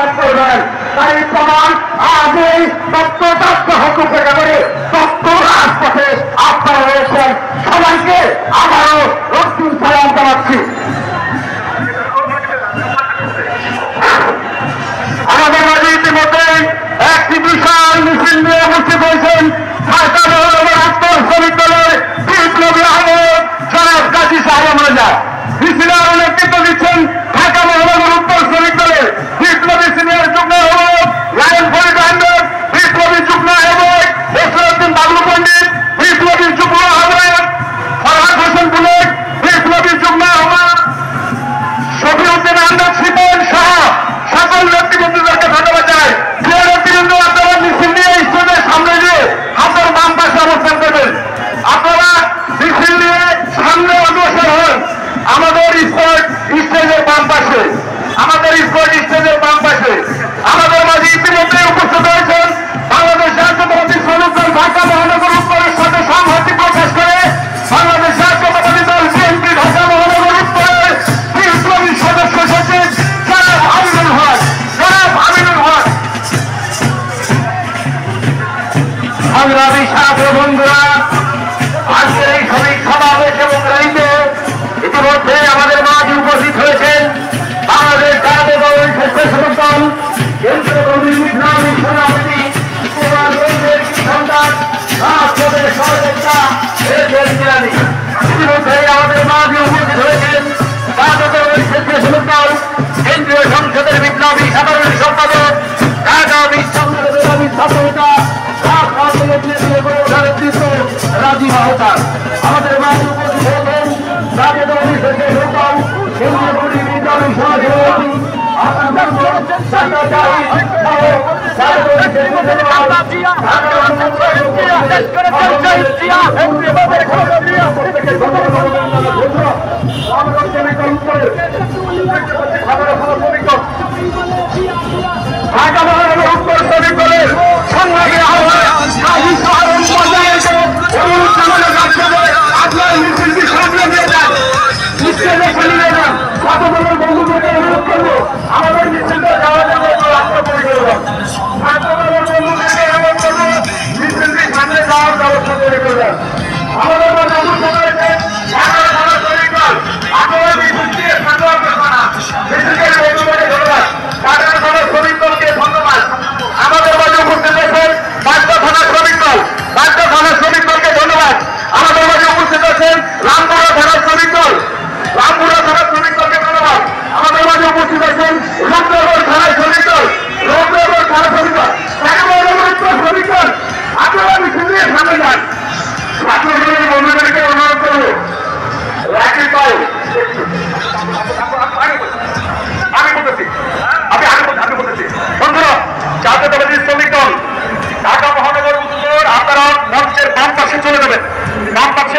প্রতিবাদ করবেন। তাই প্রমাণ আজ এই তত্ত্বতত্ত্ব হকুপেক্ষা করে তত্ত্ব রাজপথে আপনারা রয়েছেন। সবাইকে আবারও রক্তিম সালাম জানাচ্ছি। আমাদের মাঝে ইতিমধ্যে একটি বিশাল মিছিল নিয়ে উপস্থিত হয়েছেন ঢাকা মহানগর উত্তর শ্রমিক দলের বিপ্লবী আহ্বায়ক জনাব কাজী সাহেব রাজা। মিছিলে আরো নেতৃত্ব দিচ্ছেন ঢাকা মহানগর উত্তর শ্রমিক দলের বিপ্লবী সিনিয়র যুগ্ম আহ্বায়ক লায়ন ফরিদ আহমেদ, বিপ্লবী যুগ্ম আহ্বায়ক এসরউদ্দিন বাবলু পণ্ডিত, বিপ্লবী যুগ্ম আহ্বায়ক ফরহাদ হোসেন বুলেট, বিপ্লবী যুগ্ম আহ্বায়ক শফিউদ্দিন আহমেদ শিপন সহ সকল নেতৃবৃন্দদেরকে ধন্যবাদ জানাই। প্রিয় নেতৃবৃন্দ, আপনারা মিছিল নিয়ে স্টেজের সামনে দিয়ে হাতের বাম পাশে অবস্থান করবেন। আপনারা মিছিল নিয়ে সামনে অগ্রসর হন। আমাদের স্টেজের বাম পাশে, আমাদের স্টেজের বাম পাশে আমাদের মাঝে ইতিমধ্যে উপস্থিত হয়েছেন বাংলাদেশ জাতীয়তাবাদী শ্রমিক দল ঢাকা মহানগর উত্তরের সাথে সংহতি প্রকাশ করে বাংলাদেশ জাতীয়তাবাদী দল বিএনপি ঢাকা মহানগর উত্তরের বিপ্লবী সদস্য সচিব জনাব আমিনুল হক। সংগ্রামী সাথী বন্ধুরা, আজকের এই শ্রমিক সমাবেশ এবং র্যালিতে ইতিমধ্যে আমাদের মাঝে উপস্থিত হয়েছেন বাংলাদেশ জাতীয়তাবাদী স্বেচ্ছাসেবক দল কেন্দ্রীয় কমিটির বিপ্লবী সভাপতি সন্তান রাষ্ট্রের সহযোগিতা ইতিমধ্যে আমাদের মাঝে উপস্থিত হয়েছেন জাতীয়তাবাদী স্বেচ্ছাসেবক দল কেন্দ্রীয় সংসদের বিপ্লবী সাধারণ সম্পাদক ঢাকা বিশ্ববিদ্যালয়ের ছাত্রনেতা রাজীব আহতার। আমাদের মাঝে উপস্থিত হয়েছেন জাতীয়তাবাদী স্বেচ্ছাসেবক দল কেন্দ্রীয় কমিটির বিপ্লবী সভাপতি ঢাকা মহানগর উত্তর শ্রমিক দলের সংগ্রামী আহ্বায়ক আপনার মিছিলটি সামনে নিয়ে যান, স্টেজে ফেলিয়ে যান। ছাত্রদলের বন্ধুদেরকে অনুরোধ করবো আমাদের মিছিলটা যাওয়ার জন্য রাস্তা করে দেবেন। ছাত্রদলের বন্ধুদেরকে অনুরোধ করবো মিছিলটি সামনে যাওয়ার ব্যবস্থা করে দেবেন। আমাদের মধ্যে উপস্থিত হয়েছে ঢাকা থানা শ্রমিক দল। আপনারা মিছিলটি সাধারণ মিছিলকে বন্ধুদেরকে ধন্যবাদ। ঢাকা থানা শ্রমিক দলকে ধন্যবাদ। আমাদের মাঝে উপস্থিত হয়েছেন বাড্ডা থানা শ্রমিক দল, বাড্ডা থানা শ্রমিক দলকে ধন্যবাদ। আমাদের মাঝে উপস্থিত আছেন রামপুরা থানা শ্রমিক দল, রামপুরা থানা শ্রমিক দলকে ধন্যবাদ। আমাদের মাঝে উপস্থিত আছেন রূপনগর থানা শ্রমিক দল, রূপনগর থানা শ্রমিক দল, শ্রমিক দল। আপনারা মিছিল নিয়ে সামনে যান। ছাত্রদলের বন্ধুদেরকে অনুরোধ করবো রাখি পাও আমি বলতেছি বন্ধুরা, জাতীয়তাবাদী শ্রমিক দল ঢাকা মহানগর উত্তর আপনারা মঞ্চের বাম পাশে চলে যাবেন। বাম পাশে